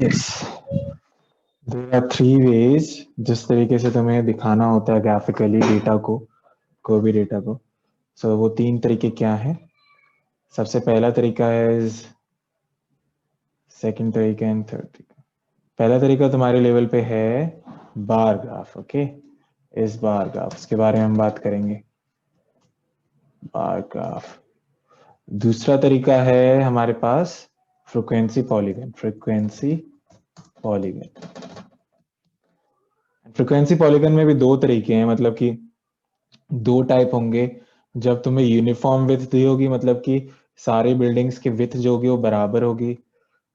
Yes, there are three ways जिस तरीके से तुम्हें दिखाना होता है ग्राफिकली डेटा को, कोई भी डेटा को। सो वो तीन तरीके क्या हैं? सबसे पहला तरीका है, सेकंड तरीका एंड थर्ड तरीका। पहला तरीका तुम्हारे लेवल पे है बार ग्राफ। ओके, इस बार ग्राफ उसके बारे में हम बात करेंगे, बार ग्राफ। दूसरा तरीका है हमारे पास frequency polygon. Frequency polygon, frequency polygon में भी दो तरीके हैं, मतलब कि दो टाइप होंगे। जब तुम्हें यूनिफॉर्म विड्थ दी होगी, मतलब कि सारी बिल्डिंग्स की विड्थ जो होगी वो बराबर होगी,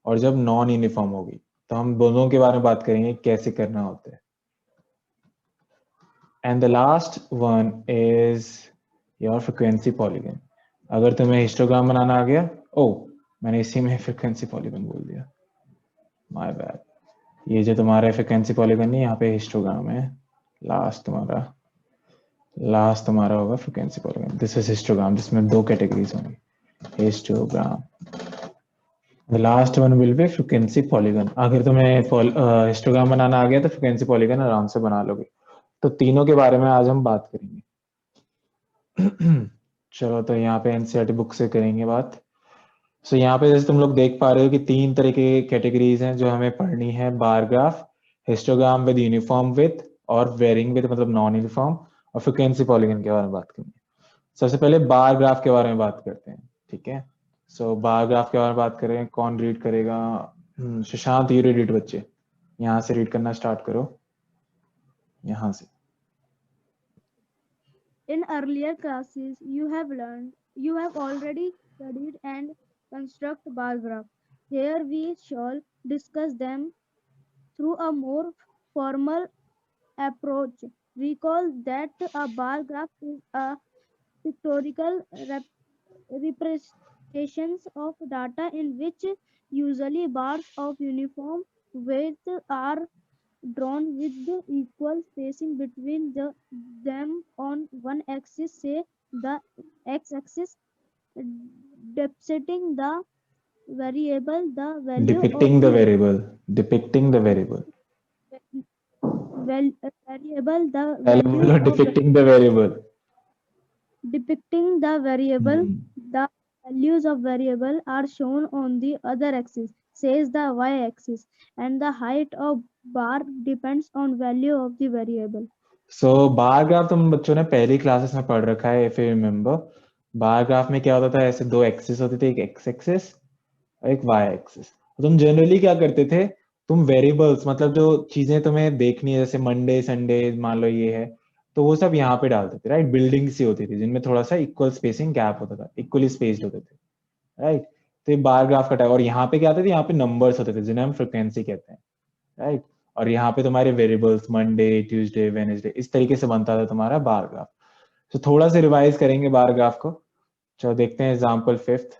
और जब नॉन यूनिफॉर्म होगी। तो हम दोनों के बारे में बात करेंगे कैसे करना होता है। And the last one is your frequency polygon. अगर तुम्हें हिस्टोग्राम बनाना आ गया, ओ मैंने इसी में फ्रीक्वेंसी पॉलीगन बोल दिया, माय बैड। ये जो तुम्हारा फ्रीक्वेंसी पॉलीगन नहीं, यहाँ पे हिस्टोग्राम है। लास्ट तुम्हारा होगा frequency polygon. This is histogram, जिसमें दो कैटेगरीज होंगी, histogram. The last one will be frequency polygon. अगर तुम्हें हिस्टोग्राम बनाना आ गया तो फ्रीक्वेंसी पॉलीगन आराम से बना लोगे। तो तीनों के बारे में आज हम बात करेंगे। चलो, तो यहाँ पे एनसीईआरटी बुक से करेंगे बात। सो यहाँ पे जैसे तुम लोग देख पा रहे हो कि तीन तरह के कैटेगरीज हैं जो हमें पढ़नी है, bar graph, histogram with uniform with और वेरिंग विथ मतलब नॉन यूनिफॉर्म, और फ्रीक्वेंसी पॉलीगन के बारे में बात करेंगे। सबसे पहले बार ग्राफ के बारे में बात करते हैं, ठीक है। सो बार ग्राफ के बारे में बात करें, कौन रीड करेगा? सुशांत, यू रीड बच्चे, यहाँ से रीड करना स्टार्ट करो, यहाँ से। In earlier classes, you have already studied and construct bar graph. Here we shall discuss them through a more formal approach. Recall that a bar graph is a pictorial representations of data in which usually bars of uniform width are drawn with the equal spacing between them on one axis, say the x-axis, depicting the variable, the value of depicting the the variable, depicting the variable, variable, the पहले value बोलो of depicting the variable. depicting the variable, the values of variable are shown on the other axis, says the y-axis, and the height of bar depends on value of the variable. So bar graph तुम बच्चों ने पहली classes में पढ़ रखा है, if you remember. Bar graph में क्या होता था, ऐसे दो एक्सिस होते थे, एक एक्स एक्सिस और एक वाई एक्सिस। तुम जनरली क्या करते थे, तुम वेरिएबल्स मतलब जो चीजें तुम्हें देखनी है, जैसे मंडे संडे मान लो ये है, तो वो सब यहाँ पे डालते थे, राइट। बिल्डिंग्स ही होती थी जिनमें थोड़ा सा इक्वल स्पेसिंग गैप होता था, इक्वली स्पेस्ड होते थे, राइट। तो ये बार ग्राफ का टाइप। और यहाँ पे क्या आते थे, यहाँ पे नंबर्स होते थे जिन्हें हम फ्रिक्वेंसी कहते हैं, राइट। और यहाँ पे तुम्हारे वेरिएबल्स मंडे ट्यूसडे वेनेसडे, इस तरीके से बनता था तुम्हारा बार ग्राफ। तो थोड़ा सा रिवाइज करेंगे बार ग्राफ को। चलो देखते हैं example fifth.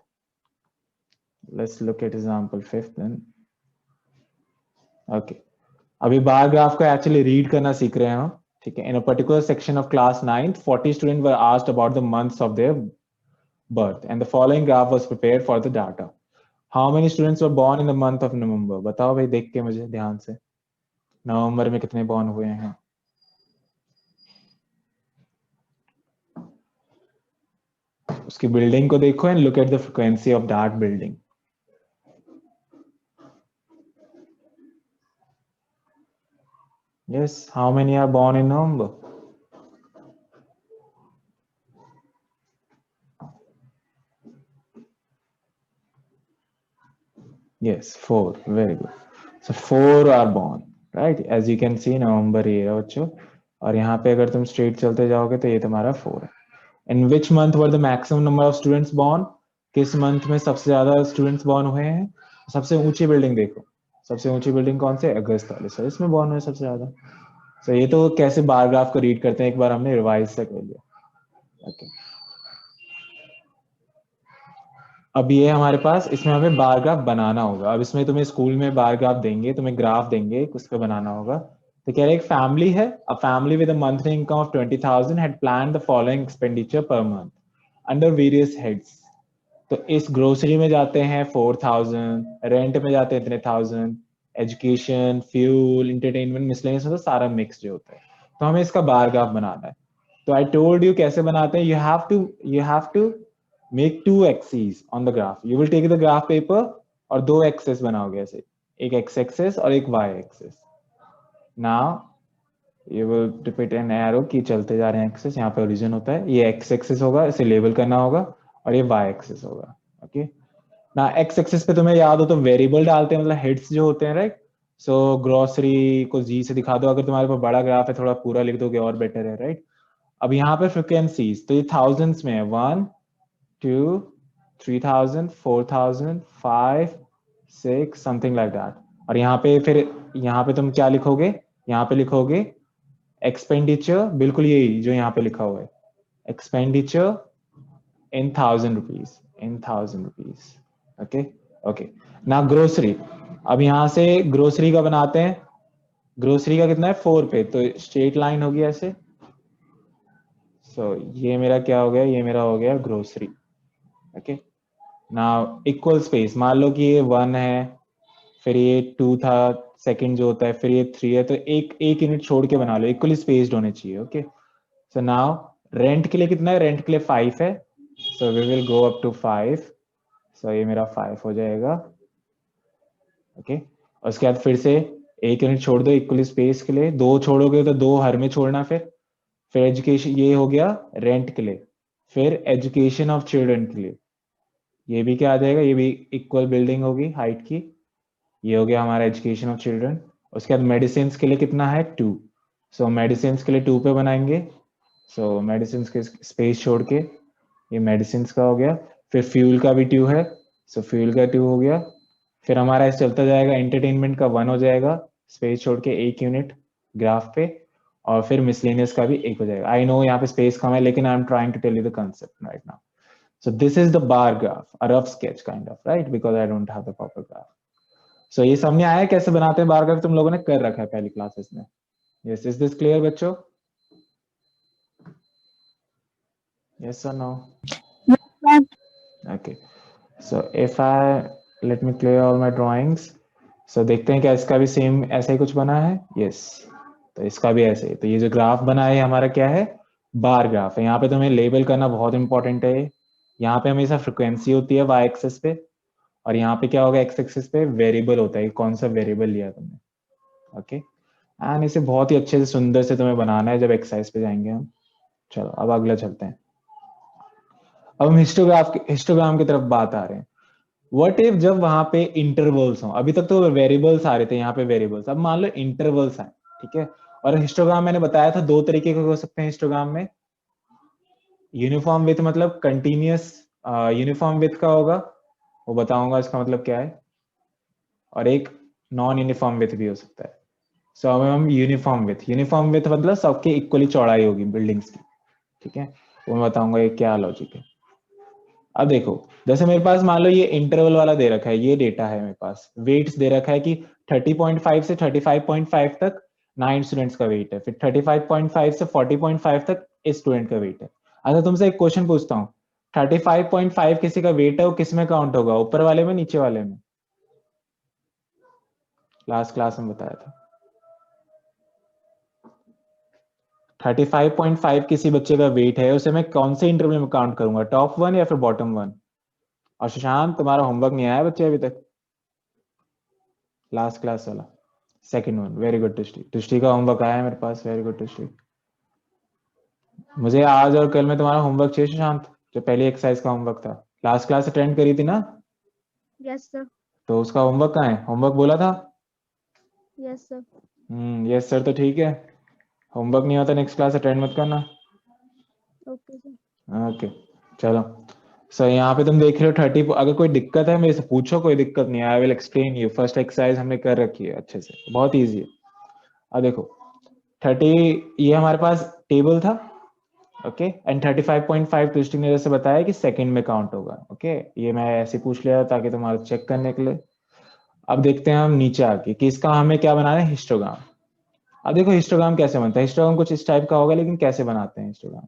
Let's look at example fifth then. Okay, अभी बार ग्राफ को एक्चुअली रीड करना सीख रहे हैं हम, ठीक है। In a particular section of class 9th 40 student were asked about the months of their birth and the following graph was prepared for the data. How many students were born in the month of November? बताओ भाई, देख के मुझे ध्यान से, नवंबर में कितने born हुए हैं? उसकी बिल्डिंग को देखो and look at the frequency of that building. Yes, how many are born in November? Yes, 4. Very good. So 4 are born, right? As you can see, November ये है बच्चों, और यहाँ पे अगर तुम स्ट्रेट चलते जाओगे तो ये तुम्हारा 4 है। In which month were the maximum number of students born? किस मंथ में सबसे ज्यादा स्टूडेंट्स बॉर्न हुए हैं? सबसे ऊंची बिल्डिंग देखो, सबसे ऊंची बिल्डिंग कौन से? अगस्त वाले, सर इसमें बॉर्न हुए सबसे ज्यादा। सो ये तो कैसे बार ग्राफ को रीड करते हैं एक बार हमने रिवाइज से कर लिया। ओके, अब ये हमारे पास, इसमें हमें बार ग्राफ बनाना होगा। अब इसमें तुम्हें स्कूल में बार ग्राफ देंगे, तुम्हें ग्राफ देंगे, उस पर बनाना होगा। तो कह रहे एक फैमिली है, a family with a monthly income of 20,000 had planned the following expenditure per month under various heads. तो इस ग्रोसरी में जाते हैं 4,000, रेंट में जाते हैं इतने 1,000, एजुकेशन, फ्यूल, इंटरटेनमेंट, मिसलेनियस, मतलब सारा मिक्स जो होता है। तो हमें इसका बार ग्राफ बनाना है। तो आई टोल्ड यू कैसे बनाते हैं। You have to make two axis on the graph. You will take the graph paper और दो एक्सेस बनाओगे ऐसे, एक एक्स एक्सेस और एक Y axes. Now you will repeat an arrow की चलते जा रहे हैं एक्सेस, यहाँ पे ओरिजिन होता है, ये एक्स एक्सेस होगा, इसे लेबल करना होगा, और ये वाई एक्सेस होगा। ओके ना, एक्स एक्सेस पे तुम्हें याद हो तो वेरिएबल डालते हैं, मतलब हेड्स जो होते हैं, राइट। सो ग्रोसरी को जी से दिखा दो, अगर तुम्हारे पास बड़ा ग्राफ है थोड़ा पूरा लिख दोगे और बेटर है, राइट। अब यहाँ पे फ्रिक्वेंसीज तो ये थाउजेंड्स में है, 1 2 3000 4000 5 6 समथिंग लाइक दैट। और यहाँ पे फिर यहाँ पे तुम क्या लिखोगे, यहाँ पे लिखोगे एक्सपेंडिचर, बिल्कुल यही जो यहाँ पे लिखा हुआ है, expenditure in 1000 rupees, in 1000 rupees. Okay okay ना ग्रोसरी। अब यहाँ से ग्रोसरी का बनाते हैं। ग्रोसरी का कितना है 4 पे, तो स्ट्रेट लाइन होगी ऐसे। सो ये मेरा क्या हो गया, ये मेरा हो गया ग्रोसरी। ओके ना इक्वल स्पेस, मान लो कि ये 1 है, फिर ये 2 था, सेकंड जो होता है, फिर ये 3 है, तो एक एक यूनिट छोड़ के बना लो, इक्वली स्पेस्ड होने चाहिए। ओके सो नाउ रेंट के लिए कितना है, रेंट के लिए 5 है, so we will go up to 5। So ये मेरा 5 हो जाएगा। ओके उसके बाद फिर से एक यूनिट छोड़ दो इक्वली स्पेस के लिए, दो छोड़ोगे तो दो हर में छोड़ना। फिर एजुकेशन, ये हो गया रेंट के लिए। फिर एजुकेशन ऑफ चिल्ड्रन के लिए, ये भी क्या आ जाएगा, ये भी इक्वल बिल्डिंग होगी हाइट की। ये हो गया हमारा एजुकेशन ऑफ चिल्ड्रन। उसके बाद मेडिसिन के लिए कितना है 2, सो मेडिसिन के लिए 2 पे बनाएंगे। सो मेडिसिन के स्पेस छोड़ के ये मेडिसिन का हो गया। फिर फ्यूल का भी 2 है, सो फ्यूल का 2 हो गया। फिर हमारा ऐसे चलता जाएगा, एंटरटेनमेंट का 1 हो जाएगा, स्पेस छोड़ के एक यूनिट ग्राफ पे। और फिर मिसलेनियस का भी 1 हो जाएगा। आई नो यहाँ पे स्पेस कम है, लेकिन I am trying to tell you the concept right now. So this is the bar graph, a rough sketch kind of, right? Because I don't have the proper graph. So ये समझ आया कैसे बनाते हैं bar graph, तुम लोगों ने कर रखा है पहली क्लासेस में। Yes, is this clear बच्चों? Yes or no? Okay. So if I let me clear all my drawings. So देखते हैं क्या इसका भी सेम ऐसा ही कुछ बना है। Yes. तो इसका भी ऐसे ही। तो ये जो ग्राफ बना है हमारा क्या है, बार ग्राफ है। यहाँ पे तुम्हें लेबल करना बहुत इंपॉर्टेंट है। यहाँ पे हमेशा फ्रिक्वेंसी होती है वाई एक्सेस पे, और यहाँ पे क्या होगा एक्स एक्सिस पे वेरिएबल होता है, कौन सा वेरिएबल लिया तुमने। ओके एंड इसे बहुत ही अच्छे से सुंदर से तुम्हें बनाना है जब एक्सरसाइज पे जाएंगे हम। चलो अब अगला चलते हैं। अब हम हिस्टोग्राम की तरफ बात आ रहे हैं। व्हाट इफ जब वहां पे इंटरवल्स हो, अभी तक तो वेरिएबल्स आ रहे थे यहाँ पे वेरिएबल्स, अब मान लो इंटरवल्स आए, ठीक है। और हिस्टोग्राम मैंने बताया था दो तरीके के हो सकते हैं हिस्टोग्राम में। यूनिफॉर्म विथ मतलब कंटिन्यूअस यूनिफॉर्म विथ का होगा, वो बताऊंगा इसका मतलब क्या है। और एक नॉन यूनिफॉर्म विथ भी हो सकता है। सो अब हम यूनिफॉर्म विथ मतलब सबके इक्वली चौड़ाई होगी बिल्डिंग्स की, ठीक है। वो मैं बताऊंगा ये क्या लॉजिक है। अब देखो जैसे मेरे पास मान लो ये इंटरवल वाला दे रखा है, ये डेटा है मेरे पास, वेट्स दे रखा है कि 30.5 से 35.5 तक 9 स्टूडेंट्स का वेट है, फिर 35.5 से 40.5 तक इस स्टूडेंट का वेट है। अच्छा तुमसे एक क्वेश्चन पूछता हूँ, 35.5 किसी का वेट है, वो किस में काउंट होगा, ऊपर वाले में नीचे वाले में? लास्ट क्लास में बताया था। 35.5 किसी बच्चे का वेट है, उसे मैं कौन से इंटरवल में काउंट करूंगा, टॉप 1 या फिर बॉटम 1? और सुशांत तुम्हारा होमवर्क नहीं आया बच्चे अभी तक, लास्ट क्लास वाला सेकंड वन। वेरी गुड टुष्टी, टुष्टी का होमवर्क आया है मेरे पास, वेरी गुड टुष्टी। मुझे आज और कल में तुम्हारा होमवर्क चाहिए सुशांत, जो पहली एक्सरसाइज का होमवर्क था, लास्ट क्लास अटेंड करी थी ना? Yes, sir. तो उसका होमवर्क कहाँ है, होमवर्क बोला था? Yes, sir. यस सर तो ठीक है, होमवर्क नहीं होता नेक्स्ट क्लास अटेंड मत करना। Okay, sir. ओके चलो। सो यहाँ पे तुम देख रहे हो 30, अगर कोई दिक्कत है मेरे से पूछो, कोई दिक्कत नहीं है, I will explain you. First exercise हमने कर रखी है अच्छे से, बहुत इजी है। अब देखो 30 ये हमारे पास टेबल था, ओके एंड 35.5 ट्विस्टिंग ने जैसे बताया कि सेकंड में काउंट होगा, ओके ये मैं ऐसे पूछ लिया ताकि तुम्हारा चेक करने के लिए। अब देखते हैं हम नीचे आके कि इसका हमें क्या बनाना है, हिस्टोग्राम। अब देखो हिस्टोग्राम कैसे बनता है, हिस्टोग्राम कुछ इस टाइप का होगा, लेकिन कैसे बनाते हैं हिस्टोग्राम।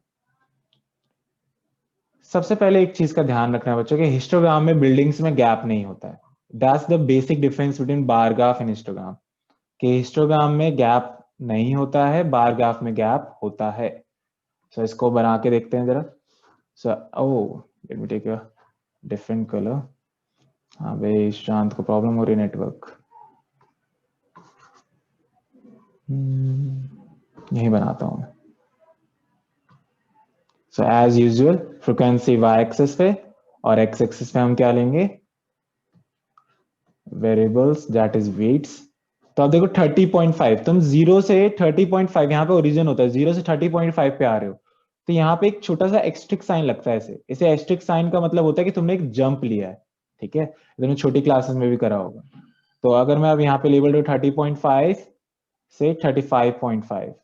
सबसे पहले एक चीज का ध्यान रखना है बच्चों के, हिस्टोग्राम में बिल्डिंग्स में गैप नहीं होता है, that's the basic difference between bar graph and histogram, कि हिस्टोग्राम में गैप नहीं होता है, बार ग्राफ में गैप होता है। सो इसको बना के देखते हैं जरा। So let me take a different colour. हाँ भाई शांत को प्रॉब्लम हो रही है नेटवर्क। यही बनाता हूँ। So as usual frequency Y axis पे और एक्स एक्सिस पे हम क्या लेंगे, वेरिएबल्स दैट इज वेट्स। तो अब देखो 30.5, तुम 0 से 30.5 यहाँ पे ओरिजिन होता है, 0 से 30.5 पे आ रहे हो, तो यहाँ पे एक छोटा सा एक्स्ट्रिक साइन लगता है। इसे एक्स्ट्रिक साइन का मतलब होता है कि तुमने एक जंप लिया है। ठीक है, तुमने छोटी क्लासेस में भी करा होगा। तो अगर मैं अब यहाँ पे लेबल दू 30.5 से 35.5,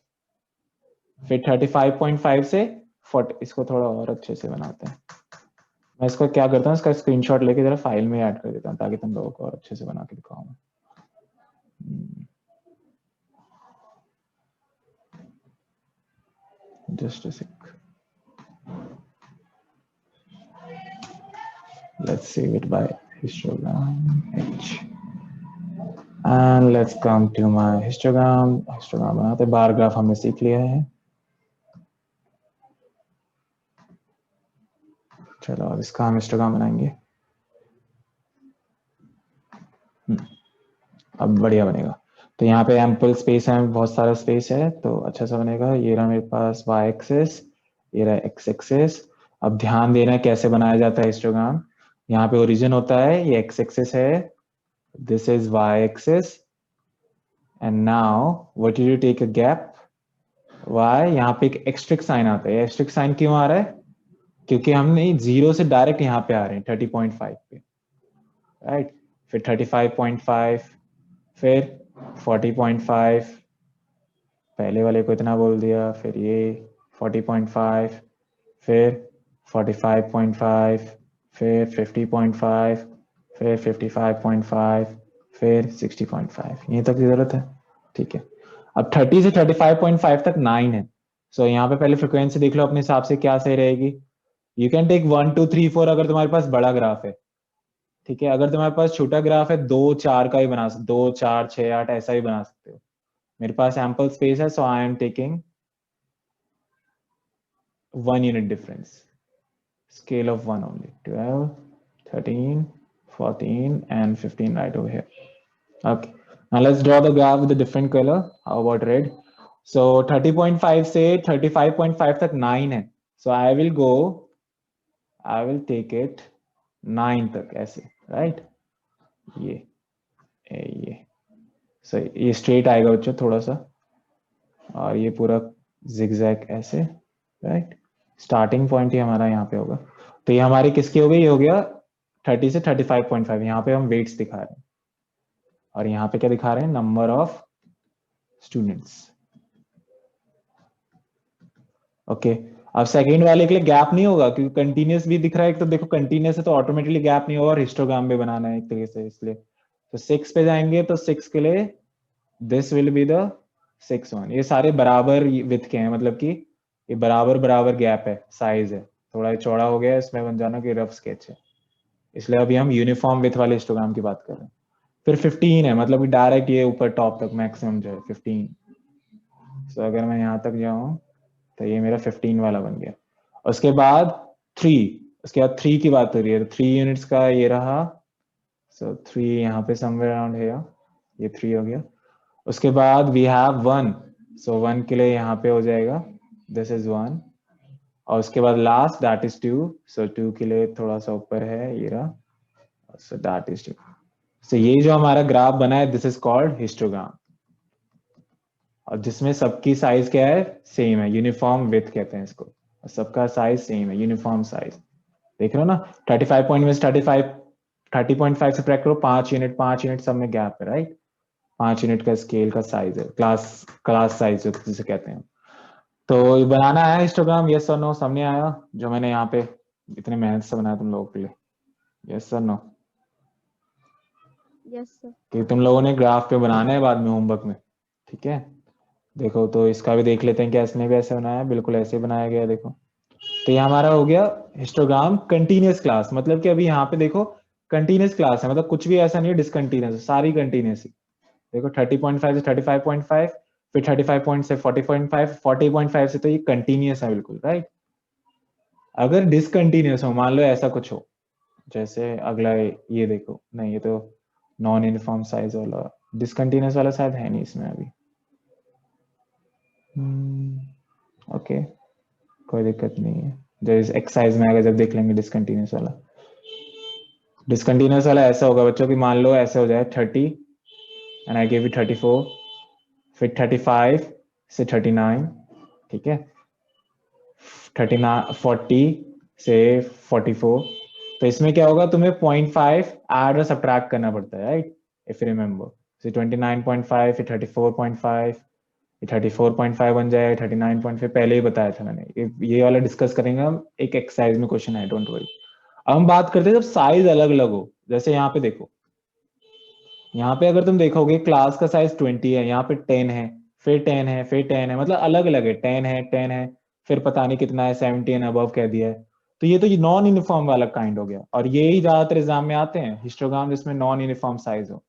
फिर 35.5 से 40, इसको थोड़ा और अच्छे से बनाते हैं। मैं इसको क्या करता हूँ, इसका स्क्रीनशॉट लेके जरा फाइल में ऐड कर देता हूँ ताकि तुम लोगों को और अच्छे से बना के दिखाऊँ। Just a sec. Let's save it by histogram H. And let's come to my histogram. Histogram बनाते, बार ग्राफ हमने सीख लिया है। चलो अब इसका हम हिस्टोग्राम बनाएंगे। अब बढ़िया बनेगा। तो यहाँ पे एम्पल स्पेस है, बहुत सारा स्पेस है, तो अच्छा सा बनेगा। ये रहा मेरे पास वाई एक्सिस, ये रहा एक्स एक्सिस। अब ध्यान देना कैसे बनाया जाता है हिस्टोग्राम। यहाँ पे ओरिजिन होता है, ये एक्स एक्सिस है, this is Y axis, and now what you take a gap Y. यहाँ पे एक एक्स्ट्रिक साइन आता है। एक्स्ट्रिक साइन क्यों आ रहा है, क्योंकि हमने 0 से डायरेक्ट यहाँ पे आ रहे हैं 30.5 पे, राइट। फिर 35.5, फिर 40.5, पहले वाले को इतना बोल दिया, फिर ये 40.5, फिर 45.5, फिर 50.5, फिर 55.5, फिर 60.5, यहीं तक की जरूरत है। ठीक है, अब 30 से 35.5 तक 9 है। सो यहाँ पे पहले फ्रिक्वेंसी देख लो अपने हिसाब से क्या सही रहेगी। यू कैन टेक 1 2 3 4 अगर तुम्हारे पास बड़ा ग्राफ है। ठीक है, अगर तुम्हारे पास छोटा ग्राफ है 2 4 का ही बना सकते, 2 4 6 8 ऐसा ही बना सकते हो। मेरे पास एम्पल स्पेस है, so I am taking 1 unit difference, scale of 1 only, 12, 13, 14 and 15 right over here. Okay, now let's draw the graph with a different color. How about red? So 30.5 से 35.5 तक 9 है, so I will take it 9 तक ऐसे, right? ये so ये straight आएगा बच्चों थोड़ा सा, और ये पूरा zigzag ऐसे, right? स्टार्टिंग पॉइंट ही हमारा यहाँ पे होगा। तो ये हमारी किसकी हो गई, ये हो गया 30 से 35.5। यहाँ पे हम वेट्स दिखा रहे हैं, और यहाँ पे क्या दिखा रहे हैं, नंबर ऑफ स्टूडेंट्स। ओके, अब सेकंड वाले के लिए गैप नहीं होगा क्योंकि कंटिन्यूस भी दिख रहा है। एक तो देखो कंटिन्यूस है तो ऑटोमेटिकली गैप नहीं होगा, और हिस्टोग्राम में बनाना है एक तरीके से, इसलिए तो 6 पे जाएंगे तो 6 के लिए दिस विल बी द 6 1। ये सारे बराबर विथ के हैं, मतलब कि ये बराबर बराबर गैप है, साइज है, थोड़ा चौड़ा हो गया इसमें बन जाना कि रफ स्केच है, इसलिए अभी हम यूनिफॉर्म विथ वाले हिस्टोग्राम की बात कर रहे हैं। फिर 15 है, मतलब कि डायरेक्ट ये ऊपर टॉप तक मैक्सिमम जो है 15। सो अगर मैं यहाँ तक जाऊं तो ये मेरा 15 वाला बन गया। उसके बाद 3, उसके बाद 3 की बात हो रही है, तो 3 यूनिट्स का ये रहा। सो 3 यहाँ पे समवेयर अराउंड है, ये 3 हो गया। उसके बाद वी हैव 1, सो 1 के लिए यहाँ पे हो जाएगा दिस इज 1, और उसके बाद लास्ट दैट इज 2, सो 2 के लिए थोड़ा सा ऊपर है ये रहा, सो दैट इज 2। सो ये जो हमारा ग्राफ बना है दिस इज कॉल्ड हिस्टोग्राम, और जिसमें सबकी साइज क्या है, सेम है, यूनिफॉर्म विड्थ कहते हैं इसको, और सबका साइज सेम है, यूनिफॉर्म साइज। देख रहे हो ना, 35 पॉइंट में 30.5 से ट्रैक करो, 5 यूनिट 5 यूनिट सब में गैप है, राइट। 5 यूनिट का स्केल का साइज है, क्लास साइज जिसे कहते हैं। तो ये बनाना है हिस्टोग्राम, यस और नो, सामने आया जो मैंने यहाँ पे इतने मेहनत से बनाया तुम लोगों के लिए, यस और नो? Yes, sir. कि तुम लोगों ने ग्राफ पे बनाना है बाद में होमवर्क में, ठीक है। देखो तो इसका भी देख लेते हैं कि इसने भी ऐसे बनाया है, बिल्कुल ऐसे बनाया गया है, देखो। तो ये हमारा हो गया हिस्टोग्राम कंटिन्यूअस क्लास, मतलब कि अभी यहाँ पे देखो कंटिन्यूस क्लास है, मतलब कुछ भी ऐसा नहीं है डिसकंटिन्यूस, सारी कंटिन्यूस ही। देखो 30.5 से 35.5, फिर 35 पॉइंट से 40.5, 40.5 से तो ये कंटिन्यूस है बिल्कुल, राइट। अगर डिसकंटिन्यूस हो, मान लो ऐसा कुछ हो, जैसे अगला ये देखो, नहीं ये तो नॉन यूनिफॉर्म साइज वाला, डिसकंटिन्यूस वाला शायद है नहीं इसमें अभी। ओके, कोई दिक्कत नहीं है। जैसे एक्सरसाइज में आगे जब देख लेंगे डिसकंटिन्यूस वाला। डिसकंटिन्यूस वाला ऐसा होगा बच्चों कि मान लो ऐसे हो जाए 30 एंड आई गिव यू 34, फिर 35 से 39, ठीक है, 39 40 से 44। तो इसमें क्या होगा, तुम्हें 0.5 ऐड और सब्ट्रैक्ट करना पड़ता है, right, if you remember. so 29.5 फिर 34.5, 34.5 बन जाए, 39.5 पहले ही बताया था मैंने। ये वाला डिस्कस करेंगे हम एक एक्सरसाइज में, क्वेश्चन है, डोंट वरी। अब हम बात करते हैं जब साइज अलग अलग हो। जैसे यहाँ पे देखो, यहाँ पे अगर तुम देखोगे क्लास का साइज 20 है, यहाँ पे 10 है, फिर 10 है, फिर 10 है, मतलब अलग अलग है, 10 है, 10 है, फिर पता नहीं कितना है, 17 अबव कह दिया है। तो ये तो ये नॉन यूनिफॉर्म वाला काइंड हो गया, और ये ही ज्यादातर एग्जाम में आते हैं हिस्टोग्राम जिसमें नॉन यूनिफॉर्म साइज हो,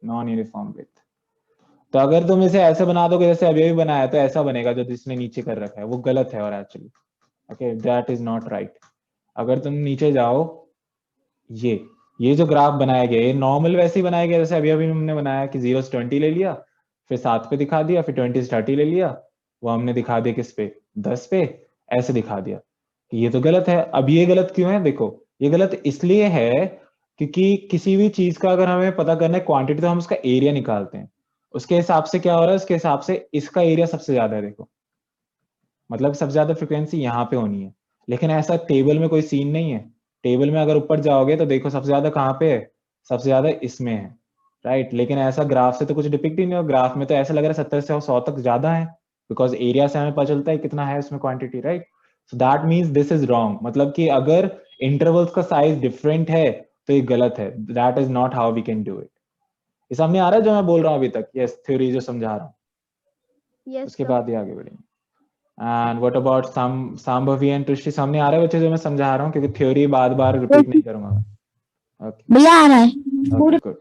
नॉन यूनिफॉर्म विथ। तो अगर तुम इसे ऐसे बना दोगे जैसे अभी अभी बनाया, तो ऐसा बनेगा जो जिसने नीचे कर रखा है वो गलत है, और actually okay that is not right. अगर तुम नीचे जाओ, ये जो ग्राफ बनाया गया ये नॉर्मल वैसे ही बनाया गया जैसे अभी अभी हमने बनाया कि 0 से 20 ले लिया, फिर 7 पे दिखा दिया, फिर 20 से 30 ले लिया, वो हमने दिखा दिया किस पे, 10 पे, ऐसे दिखा दिया। कि ये तो गलत है। अब ये गलत क्यों है, देखो ये गलत इसलिए है क्योंकि किसी भी चीज का अगर हमें पता करना है क्वांटिटी, तो हम उसका एरिया निकालते हैं, उसके हिसाब से क्या हो रहा है, उसके हिसाब से इसका एरिया सबसे ज्यादा है, देखो मतलब सबसे ज्यादा फ्रिक्वेंसी यहाँ पे होनी है। लेकिन ऐसा टेबल में कोई सीन नहीं है। टेबल में अगर ऊपर जाओगे तो देखो सबसे ज्यादा कहाँ पे है, सबसे ज्यादा इसमें है, राइट। लेकिन ऐसा ग्राफ से तो कुछ डिपिक्ट ही नहीं हो, ग्राफ में तो ऐसा लग रहा है 70 से 100 तक ज्यादा है, बिकॉज एरिया से हमें पता चलता है कितना है उसमें quantity, right. So that means this is wrong, मतलब कि अगर इंटरवल्स का साइज डिफरेंट है तो ये गलत है, that is not how we can do it. ये सामने आ रहा है जो मैं बोल रहा हूँ अभी तक, यस, थ्योरी जो समझा रहा हूँ, Yes, उसके sir. बाद ही आगे बढ़ेंगे। And what about Shambhavi and Trishti, सामने आ रहा है बच्चे जो मैं समझा रहा हूँ, क्योंकि थ्योरी बार बार रिपीट नहीं करूंगा मैं। ओके भैया आ रहा है ओके गुड।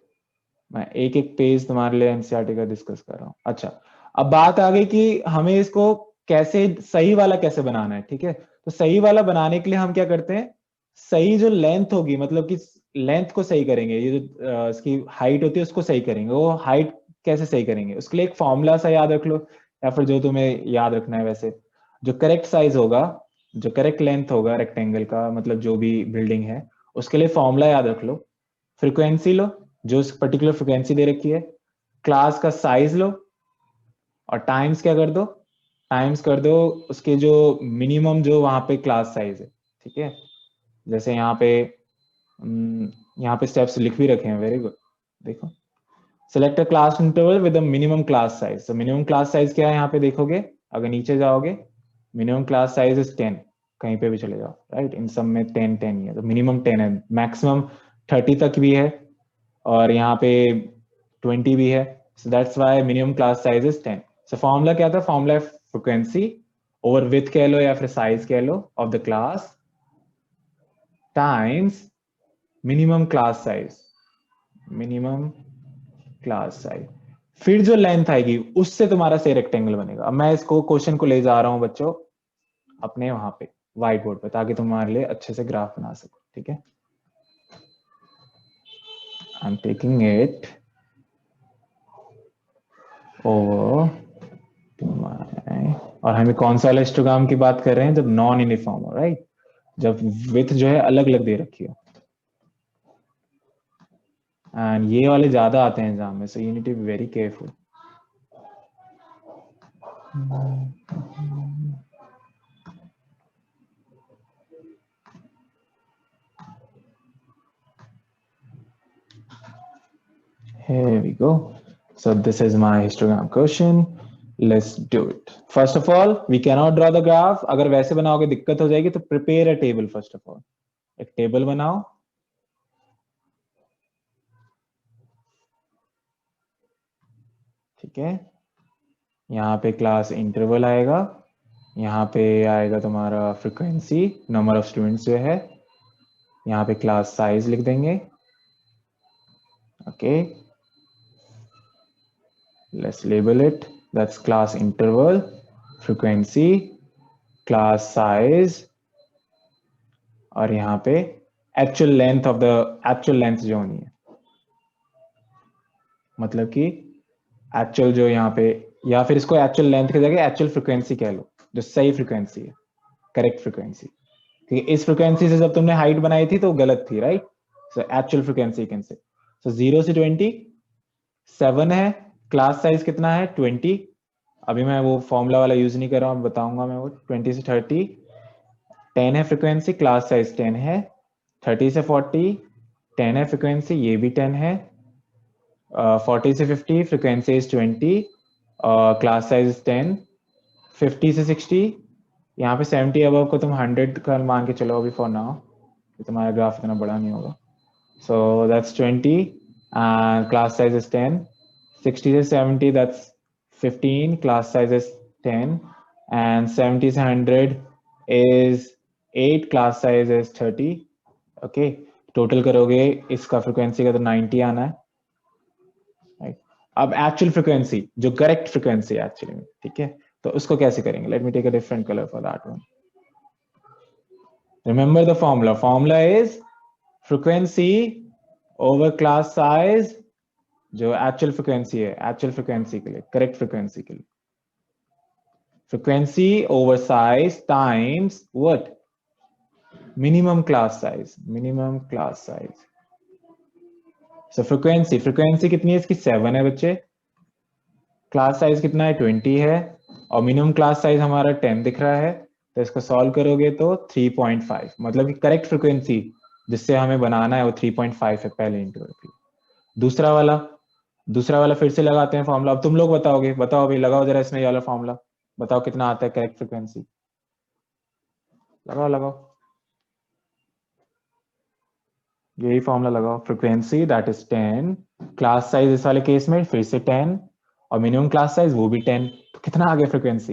मैं एक एक पेज तुम्हारे लिए एनसीईआरटी का डिस्कस कर रहा हूँ। अच्छा, अब बात आ गई कि हमें इसको कैसे सही वाला कैसे बनाना है, ठीक है। तो सही वाला बनाने के लिए हम क्या करते हैं, सही जो लेंथ होगी, मतलब कि लेंथ को सही करेंगे, ये जो इसकी हाइट होती है उसको सही करेंगे। वो हाइट कैसे सही करेंगे, उसके लिए एक फॉर्मूला सा याद रख लो, या फिर जो तुम्हें याद रखना है वैसे। जो करेक्ट साइज होगा, जो करेक्ट लेंथ होगा रेक्टेंगल का, मतलब जो भी बिल्डिंग है, उसके लिए फॉर्मूला याद रख लो। फ्रीक्वेंसी लो, जो उस पर्टिकुलर फ्रीक्वेंसी दे रखी है, क्लास का साइज लो, और टाइम्स क्या कर दो, टाइम्स कर दो उसके जो मिनिमम जो वहां पे क्लास साइज है, ठीक है। जैसे यहाँ पे स्टेप्स लिख भी रखे हैं, वेरी गुड। देखो, select a class interval with minimum class size. तो मिनिमम क्लास साइज क्या है, यहाँ पे देखोगे, अगर नीचे जाओगे, मिनिमम क्लास साइज इज 10, कहीं पे भी चले जाओ, राइट, इन सब में 10 10 ही है, तो मिनिमम 10 है, मैक्सिमम 30 तक भी है, और यहाँ पे 20 भी है। So that's why minimum class size is 10। So formula क्या था, फॉर्मूला फ्रिक्वेंसी ओवर विथ कह लो या फिर साइज कह लो of the class times minimum class size, minimum class size, फिर जो लेंथ आएगी उससे तुम्हारा से रेक्टेंगल बनेगा। अब मैं इसको क्वेश्चन को ले जा रहा हूं बच्चों अपने वहां पे व्हाइट बोर्ड पे, ताकि तुम्हारे लिए अच्छे से ग्राफ बना सको, ठीक है। आई एम टेकिंग इट ओवर और हमें कौन सा वाला हिस्टोग्राम की बात कर रहे हैं, जब नॉन यूनिफॉर्म हो, राइट, जब विथ जो है अलग अलग दे रखी हो। एंड ये वाले ज्यादा आते हैं एग्जाम में, so you need to be very careful. Here we go. So this is my histogram question. Let's do it. First of all, we cannot draw the graph. अगर वैसे बनाओगे दिक्कत हो जाएगी, तो prepare a table first of all. एक table बनाओ, ठीक है। यहाँ पे क्लास इंटरवल आएगा, यहाँ पे आएगा तुम्हारा फ्रीक्वेंसी, नंबर ऑफ स्टूडेंट्स जो है, यहाँ पे क्लास साइज लिख देंगे, Okay, let's label it. That's class interval, frequency, class size, और यहाँ पे actual length of the actual length जो होनी है, मतलब कि एक्चुअल जो यहाँ पे, या फिर इसको एक्चुअल लेंथ की जगह एक्चुअल फ्रीक्वेंसी कह लो, जो सही फ्रीक्वेंसी है, करेक्ट फ्रीक्वेंसी। क्योंकि इस फ्रीक्वेंसी से जब तुमने हाइट बनाई थी तो वो गलत थी, right? So actual frequency can say. सो 0 से 20 7 है, क्लास साइज कितना है 20। अभी मैं वो फॉर्मूला वाला यूज नहीं कर रहा हूँ, बताऊंगा मैं वो। 20 से 30 10 है फ्रीक्वेंसी, क्लास साइज 10 है। 30 से 40 10 है फ्रीक्वेंसी, ये भी 10 है। 40 से 50 frequency is 20, class size is 10। 50 से 60, यहाँ पे 70 अबव को तुम 100 का मान के चलो अभी फॉर नाउ, तुम्हारा ग्राफ इतना बड़ा नहीं होगा। So that's 20 and class size is 10। 60 से 70 that's 15, class size is 10 and 70 से 100 is 8, class size is 30। Okay, total करोगे इसका फ्रीक्वेंसी का तो 90 आना है, राइट? अब एक्चुअल फ्रीक्वेंसी जो करेक्ट फ्रीक्वेंसी है एक्चुअली में, ठीक है, तो उसको कैसे करेंगे? Let me take a different colour for that one. Remember the formula, formula is frequency over class size, जो एक्चुअल फ्रीक्वेंसी है, एक्चुअल फ्रीक्वेंसी के लिए, करेक्ट फ्रीक्वेंसी के लिए, frequency over size times what? Minimum class size, minimum class size. So frequency, frequency कितनी है इसकी? 7 है बच्चे। क्लास साइज कितना है? 20 है। और मिनिमम क्लास साइज हमारा 10 दिख रहा है, तो इसको सॉल्व करोगे तो 3.5, मतलब कि करेक्ट फ्रीक्वेंसी जिससे हमें बनाना है वो 3.5 है पहले इंटरवल के। दूसरा वाला फिर से लगाते हैं फॉर्मूला। अब तुम लोग बताओगे, बताओ भाई, लगाओ जरा इसमें ये वाला फॉर्मूला, बताओ कितना आता है करेक्ट फ्रीक्वेंसी। लगाओ लगाओ, यही फॉर्मूला लगाओ। Frequency that is 10, class size इस वाले केस में फिर से 10, और मिनिमम क्लास साइज वो भी 10, तो कितना आ गया फ्रीक्वेंसी?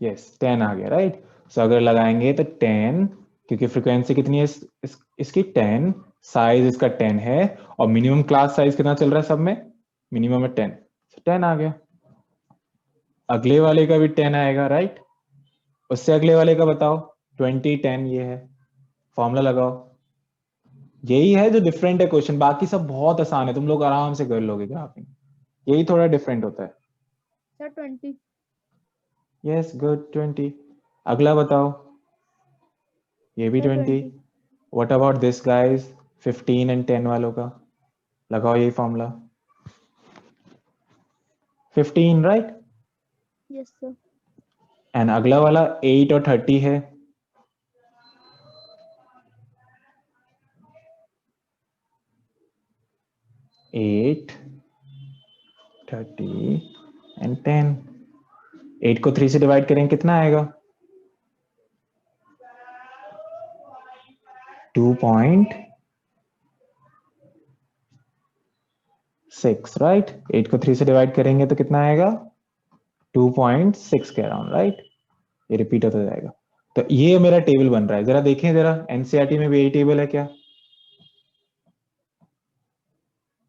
यस 10 आ गया, राइट? सो अगर लगाएंगे तो 10, क्योंकि फ्रीक्वेंसी कितनी है इसकी 10, साइज इसका 10 है, और मिनिमम क्लास साइज कितना चल रहा है सब में? मिनिमम है 10, so 10 आ गया। अगले वाले का भी 10 आएगा, राइट? उससे अगले वाले का बताओ। 20 10 ये है, फॉर्मूला लगाओ। यही है जो डिफरेंट है क्वेश्चन, बाकी सब बहुत आसान है, तुम लोग आराम से कर लोगे ग्राफिंग, यही थोड़ा डिफरेंट होता है। Sir, 20. Yes good, 20। अगला बताओ, ये भी Sir, 20। 20. What about this guys? 15 and 10 वालों का लगाओ यही formula. 15, right? Yes, sir. And अगला वाला 8 और 30 है। 8 30 एंड 10। 8 को 3 से डिवाइड करेंगे कितना आएगा? 2.6, राइट? 8 को 3 से डिवाइड करेंगे तो कितना आएगा? 2.6 के अराउंड, राइट? ये रिपीट होता जाएगा। तो ये मेरा टेबल बन रहा है, जरा देखें जरा, एनसीईआरटी में भी यही टेबल है क्या?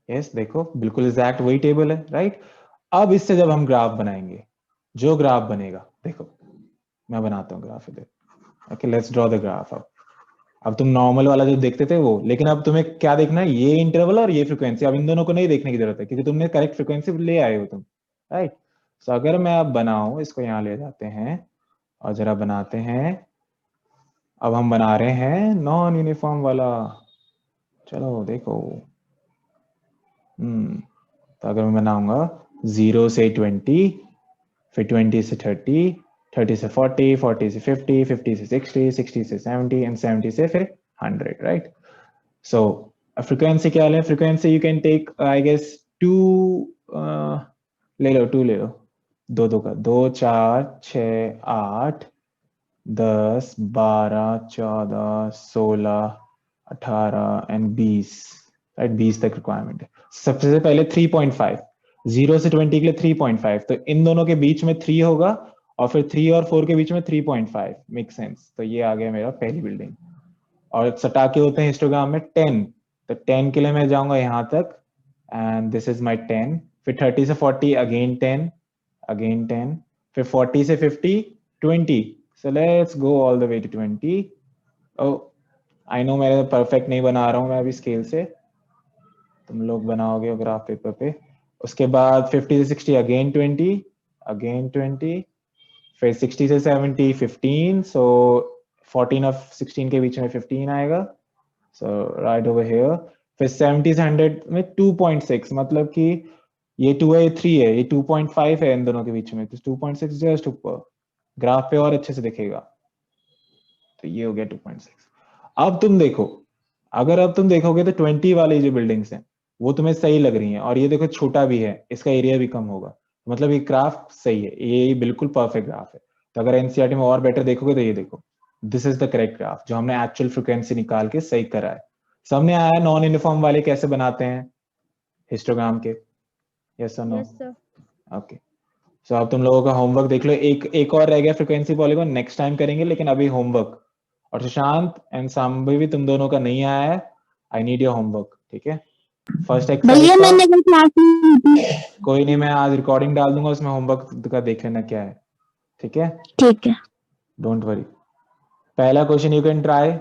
यस, देखो बिल्कुल एग्जैक्ट वही टेबल है, राइट? अब इससे जब हम ग्राफ बनाएंगे, जो ग्राफ बनेगा, देखो मैं बनाता हूँ ग्राफ इधर। Okay, let's draw the graph. अब तुम नॉर्मल वाला जो देखते थे वो, लेकिन अब तुम्हें क्या देखना है? ये इंटरवल और ये फ्रीक्वेंसी। अब इन दोनों को नहीं देखने की जरूरत है, क्योंकि तुमने करेक्ट फ्रीक्वेंसी ले आए हो तुम, राइट? सो अगर मैं अब बनाऊं, इसको यहाँ ले जाते हैं और जरा बनाते हैं। अब हम बना रहे हैं नॉन यूनिफॉर्म वाला, चलो देखो। तो अगर मैं बनाऊंगा 0 से 20, फिर 20 से 30, 30 से 40, 40 से 50, 50 से 60, 60 से 70 एंड 70 से फिर 100, राइट? So frequency क्या ले? Frequency you can take I guess 2, ले लो 2 ले लो, दो दो का 2 4 6 8 10 12 14 16 18 एंड 20, राइट? 20 तक रिक्वायरमेंट है। सबसे पहले 3.5, 0 से 20 के लिए 3.5, तो इन दोनों के बीच में 3 होगा, और फिर 3 और 4 के बीच में 3.5, मेक सेंस? तो ये आ गया मेरा पहली बिल्डिंग। और सटा के होते हैं हिस्टोग्राम में 10, तो 10 के लिए मैं जाऊंगा यहाँ तक एंड दिस इज माई 10, फिर 30 से 40 अगेन 10, अगेन 10, फिर 40 से 50 20, so let's go all the way to 20. oh I know मैं परफेक्ट नहीं बना रहा हूँ मैं अभी स्केल से, तुम लोग बनाओगे ग्राफ पेपर पे. उसके बाद 50 से 60 अगेन 20, अगेन 20, फिर 60 से 70 15, सो 14 और 16 के बीच में 15 आएगा, सो राइट ओवर हियर. फिर 70 से 100 में 2.6, मतलब कि ये 2 है, ये 3 है, ये 2.5 है इन दोनों के बीच में, तो 2.6 जस्ट ऊपर, ग्राफ पे और अच्छे से दिखेगा. तो ये हो गया 2.6. अब तुम देखो, अगर अब तुम देखोगे तो 20 वाली जो बिल्डिंग्स हैं वो तुम्हें सही लग रही हैं, और ये देखो छोटा भी है, इसका एरिया भी कम होगा, मतलब ये ग्राफ सही है, ये बिल्कुल परफेक्ट ग्राफ है. तो अगर एनसीईआरटी में और बेटर देखोगे तो ये देखो, this is the correct graph जो हमने एक्चुअल फ्रिक्वेंसी निकाल के सही करा है. सामने आया नॉन यूनिफॉर्म वाले कैसे बनाते हैं हिस्टोग्राम के, यस और नो? Yes, sir. ओके, सो अब तुम लोगों का होमवर्क देख लो, एक और रह गया फ्रिक्वेंसी पॉलीगॉन, नेक्स्ट टाइम करेंगे, लेकिन अभी होमवर्क. और सुशांत एंड सांबी भी तुम दोनों का नहीं आया है, आई नीड योर होमवर्क, ठीक है? फर्स्ट एक्सरसाइज भैया का मैंने कल क्लास में की थी। कोई नहीं, मैं आज रिकॉर्डिंग डाल दूंगा, उसमें होमवर्क का देख लेना क्या है, ठीक है? ठीक है। Don't worry. पहला क्वेश्चन यू कैन ट्राई.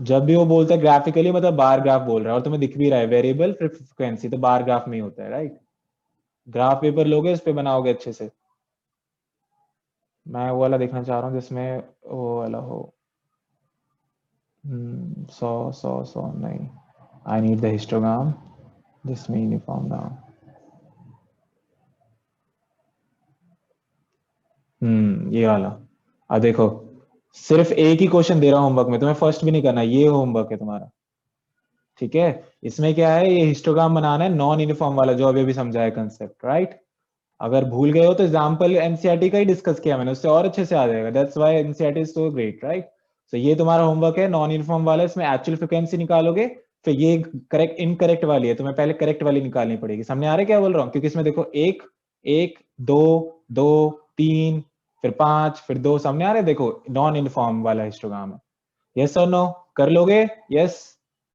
जब भी वो बोलता है ग्राफिकली, मतलब बार ग्राफ बोल रहा है और तुम्हें दिख भी रहा है वेरिएबल फिर फ्रिक्वेंसी, तो बार ग्राफ में ही होता है, राइट? ग्राफ पेपर लोगे, उस पे बनाओगे अच्छे से. मैं वो वाला देखना चाह रहा हूँ जिसमें वो वाला हो. 100 नहीं, आई नीड द हिस्टोग्राम जिसमें यूनिफॉर्म ना हो. ये वाला. अब देखो, सिर्फ एक ही क्वेश्चन दे रहा हूं होमवर्क में, तुम्हें फर्स्ट भी नहीं करना, ये होमवर्क है तुम्हारा, ठीक है? इसमें क्या है, ये हिस्टोग्राम बनाना है नॉन यूनिफॉर्म वाला, जो अभी अभी समझा है कंसेप्ट, राइट? अगर भूल गए हो तो एग्जाम्पल एनसीईआरटी का ही डिस्कस किया मैंने, उससे और अच्छे से आ जाएगा. That's why NCERT is so great, right? So ये तुम्हारा होमवर्क है, नॉन यूनिफॉर्म वाला, इसमें एक्चुअल फ्रिक्वेंसी निकालोगे, फिर ये करेक्ट इनकरेक्ट वाली है, तुम्हें पहले करेक्ट वाली निकालनी पड़ेगी. सामने आ रहा है क्या बोल रहा हूँ? क्योंकि इसमें देखो, एक एक दो दो 3 फिर 5 फिर 2, सामने आ रहे, देखो नॉन यूनिफॉर्म वाला हिस्टोग्राम है. यस और नो? कर लोगे? यस